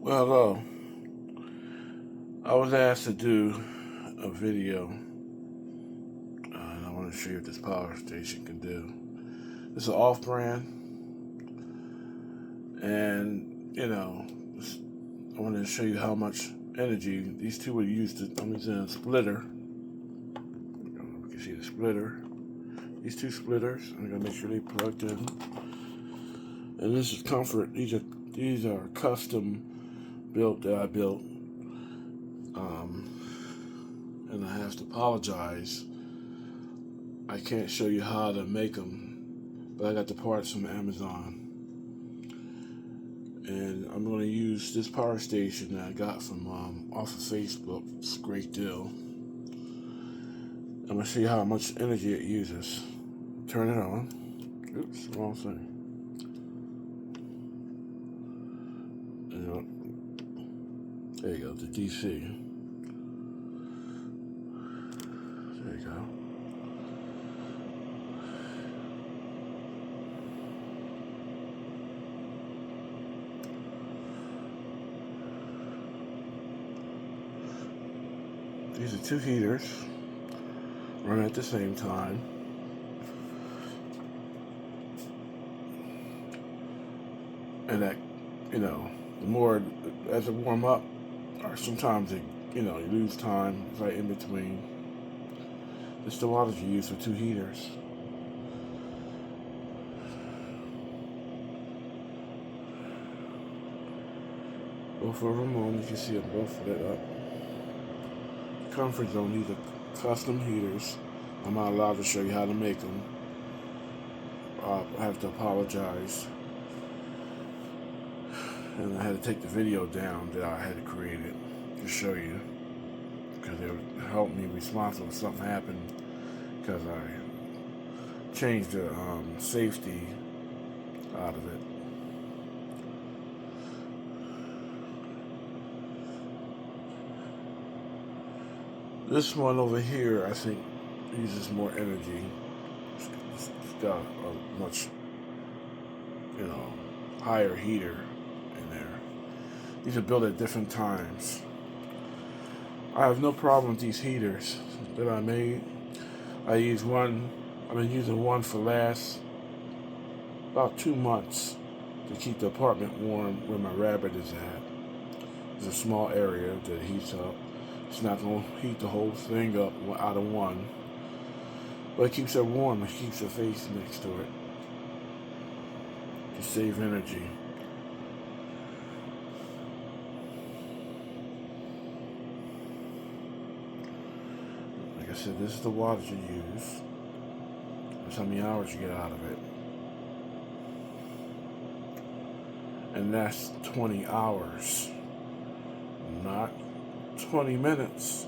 Well, I was asked to do a video, and I want to show you what this power station can do. It's an off-brand, and I wanted to show you how much energy these two would use. I'm using a splitter. You can see the splitter. These two splitters. I'm gonna make sure they plugged in. And this is Comfort. These are custom built that I built. And I have to apologize. I can't show you how to make them, but I got the parts from Amazon. And I'm going to use this power station that I got from off of Facebook. It's a great deal. I'm going to show you how much energy it uses. Turn it on. Oops, wrong thing. There you go, the DC. There you go. These are two heaters running at the same time. And that, the more as it warm up, or sometimes you lose time right in between. It's the wattage you use for two heaters. Both of them on, you can see them both lit up. Comfort Zone, these are custom heaters. I'm not allowed to show you how to make them. I have to apologize. And I had to take the video down that I had created to show you, because it would help me responsible if something happened, because I changed the safety out of it. This one over here, I think, uses more energy. It's got a much, higher heater in there. These are built at different times. I have no problem with these heaters that I made. I use one. I've been using one for last about 2 months to keep the apartment warm where my rabbit is at. It's a small area that heats up. It's not going to heat the whole thing up out of one, but it keeps it warm. It keeps the face next to it to save energy. Like I said, this is the wattage you use. That's how many hours you get out of it. And that's 20 hours, not 20 minutes,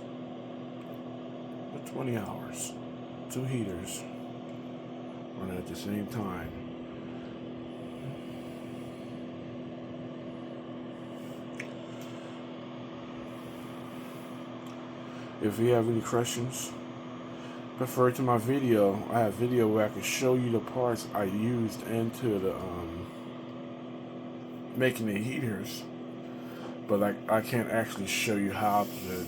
but 20 hours. Two heaters running at the same time. If you have any questions, refer to my video. I have video where I can show you the parts I used into the making the heaters, but I can't actually show you how to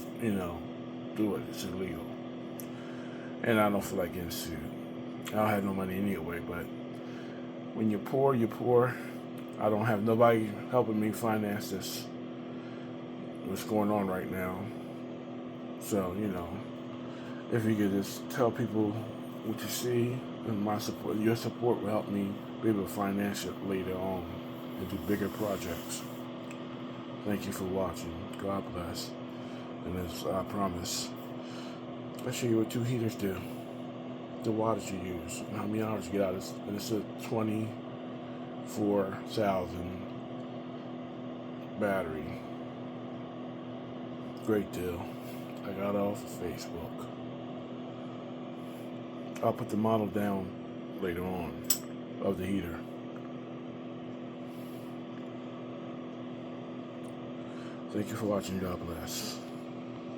do it. It's illegal, and I don't feel like getting sued. I don't have no money anyway, but when you're poor, you're poor. I don't have nobody helping me finance this, what's going on right now. So, if you could just tell people what you see, and my support, your support will help me be able to finance it later on and do bigger projects. Thank you for watching. God bless. And as I promise, I'll show you what two heaters do, the wattage you use, and how many hours you get out of this. And it's a 24,000 battery. Great deal. I got it off of Facebook. I'll put the model down later on of the heater. Thank you for watching. God bless.